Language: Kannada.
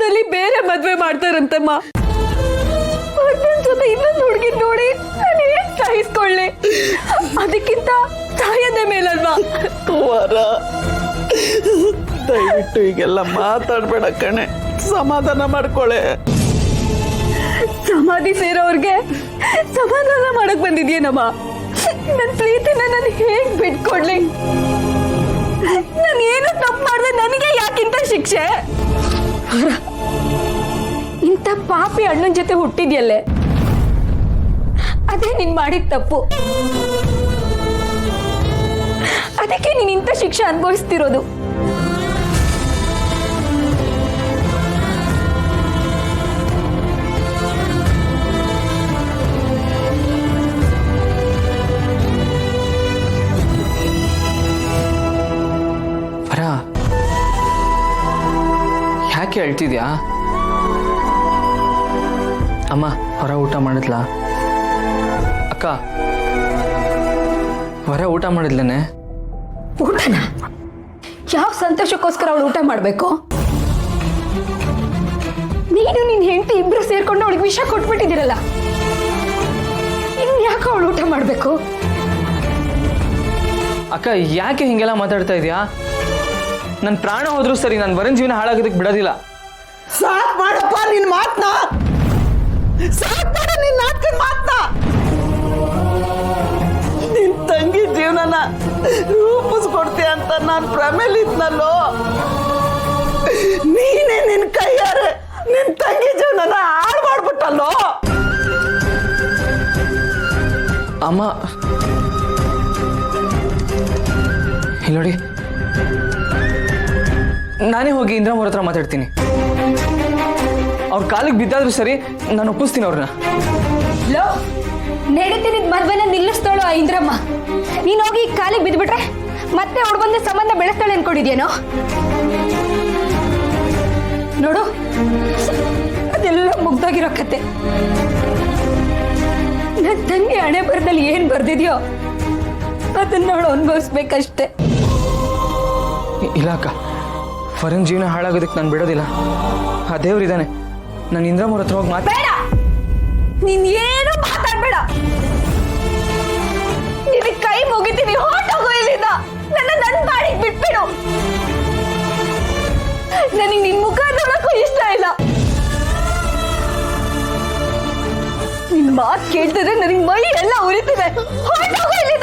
ಸಿನಿಮಾದಲ್ಲಿ ಬೇರೆ ಮದ್ವೆ ಮಾಡ್ತಾರಂತಮ್ಮ. ಅಣ್ಣನ್ ಜೊತೆ ಇನ್ನೊಂದು ಹುಡುಗಿ ನೋಡಿ ನಾನು ಏನ್ ಸಹಿಸ್ಕೊಳ್ಳಿ? ಅದಕ್ಕಿಂತ ಸಾಯದೆ ಮೇಲಲ್ವಾ? ವರ, ದಯವಿಟ್ಟು ಈಗೆಲ್ಲ ಮಾತಾಡ್ಬೇಡ ಕಣೆ, ಸಮಾಧಾನ ಮಾಡ್ಕೊಳೆ. ಸಮಾಧಿ ಸೇರೋರ್ಗೆ ಸಮಾಧಾನ ಮಾಡಕ್ ಬಂದಿದ್ಯೇನಮ್ಮ? ನನ್ನ ಪ್ರೀತಿನ ನಾನು ಹೇಗ್ ಬಿಟ್ಕೊಡ್ಲಿ? ನಾನು ಏನು ತಪ್ಪು ಮಾಡಿದೆ, ನನಗೆ ಯಾಕಿಂತ ಶಿಕ್ಷೆ? ಇಂಥ ಪಾಪಿ ಅಣ್ಣನ ಜೊತೆ ಹುಟ್ಟಿದ್ಯಲ್ಲೇ, ಅದೇ ನೀನ್ ಮಾಡಿದ ತಪ್ಪು. ಅದಕ್ಕೆ ನೀನ್ ಇಂಥ ಶಿಕ್ಷೆ ಅನುಭವಿಸ್ತಿರೋದು. ಯಾಕೆ ಹೇಳ್ತಿದ್ಯಾ? ಅಮ್ಮ ಹೊರ ಊಟ ಮಾಡಿದ್ಲಾ? ಅಕ್ಕ ಹೊರ ಊಟ ಮಾಡಿದ್ಲೇನೆ? ಊಟನ? ಯಾವ ಸಂತೋಷಕ್ಕೋಸ್ಕರ ಅವಳು ಊಟ ಮಾಡ್ಬೇಕು? ನೀನು ನಿನ್ ಹೆಂಡತಿ ಇಬ್ರು ಸೇರ್ಕೊಂಡು ಅವಳಿಗೆ ವಿಷ ಕೊಟ್ಬಿಟ್ಟಿದ್ದೀರಲ್ಲ, ಇನ್ ಯಾಕೆ ಅವಳು ಊಟ ಮಾಡ್ಬೇಕು? ಅಕ್ಕ ಯಾಕೆ ಹಿಂಗೆಲ್ಲ ಮಾತಾಡ್ತಾ ಇದೀಯಾ? ನನ್ನ ಪ್ರಾಣ ಹೋದ್ರೂ ಸರಿ, ನನ್ನ ವರನ್ ಜೀವನ ಹಾಳಾಗೋದಕ್ಕೆ ಬಿಡೋದಿಲ್ಲ. ಸಾಕ್ ಮಾಡಪ್ಪ ನಿನ್ ಮಾತ್ನ, ಸಾಕ್ ಮಾಡ ನಿನ್ ನಾಟಕದ ಮಾತ್ನ. ನಿನ್ ತಂಗಿ ಜೀವನನ ರೂಪಿಸ್ಕೊಡ್ತೀಯ ಅಂತ ನಾನು ಪ್ರಮೇಲಿದ್ನಲ್ಲೋ, ನೀನೇ ನಿನ್ ಕೈಯಾರೆ ನಿನ್ ತಂಗಿ ಜೀವನನ ಹಾಳು ಮಾಡ್ಬಿಟ್ಟಲ್ಲೋ. ಅಮ್ಮ ಇಲ್ಲಿ ನೋಡಿ, ನಾನೇ ಹೋಗಿ ಇಂದ್ರಮ್ಮವ್ರ ಹತ್ರ ಮಾತಾಡ್ತೀನಿ. ಅವ್ರ ಕಾಲಿಗೆ ಬಿದ್ದಾದ್ರೂ ಸರಿ, ನಾನು ಒಪ್ಪಿಸ್ತೀನಿ ಅವ್ರನ್ನ. ನಡೀತಿದ್ದ ಮದ್ವೆನ ನಿಲ್ಲಿಸ್ತಾಳು ಆ ಇಂದ್ರಮ್ಮ. ನೀನ್ ಹೋಗಿ ಕಾಲಿಗೆ ಬಿದ್ಬಿಟ್ರೆ ಮತ್ತೆ ಅವ್ಳು ಬಂದು ಸಂಬಂಧ ಬೆಳೆಸ್ತಾಳೆ ಅನ್ಕೊಂಡಿದ್ಯೇನೋ? ನೋಡು, ಅದೆಲ್ಲ ಮುಗ್ದೋಗಿರೋ ಕತೆ. ನನ್ನ ತಂಗಿ ಹಣೆ ಬರದಲ್ಲಿ ಏನ್ ಬರ್ದಿದ್ಯೋ ಅದನ್ನ ಅವಳು ಅನುಭವಿಸ್ಬೇಕಷ್ಟೆ. ಇಲ್ಲ ಅಕ್ಕ, ವರನ್ ಜೀವನ ಹಾಳಾಗೋದಕ್ಕೆ ನಾನು ಬಿಡೋದಿಲ್ಲ. ಆ ದೇವ್ರಿದ್ದಾನೆ, ನಾನು ಇಂದ್ರಮ್ಮವ್ರ ಹತ್ರ ಹೋಗಿ ಬೇಡ, ನೀನ್ ಏನು ಮಾತಾಡ್ಬೇಡ. ನಿನಗೆ ಕೈ ಮುಗಿತೀನಿ, ಹೊರಟೋಗು ಇಲ್ಲಿಂದ. ನನ್ನ ಬಾಡಿಗೆ ಬಿಟ್ಬಿಡು. ನನಗೆ ನಿನ್ ಮುಖ ನೋಡಕ್ಕೂ ಇಷ್ಟ ಇಲ್ಲ. ನಿನ್ ಮಾತು ಕೇಳ್ತಿದ್ರೆ ನನಗೆ ಮೈ ಎಲ್ಲ ಉರಿತಿದೆ. ಹೊರಟೋಗು ಇಲ್ಲಿಂದ.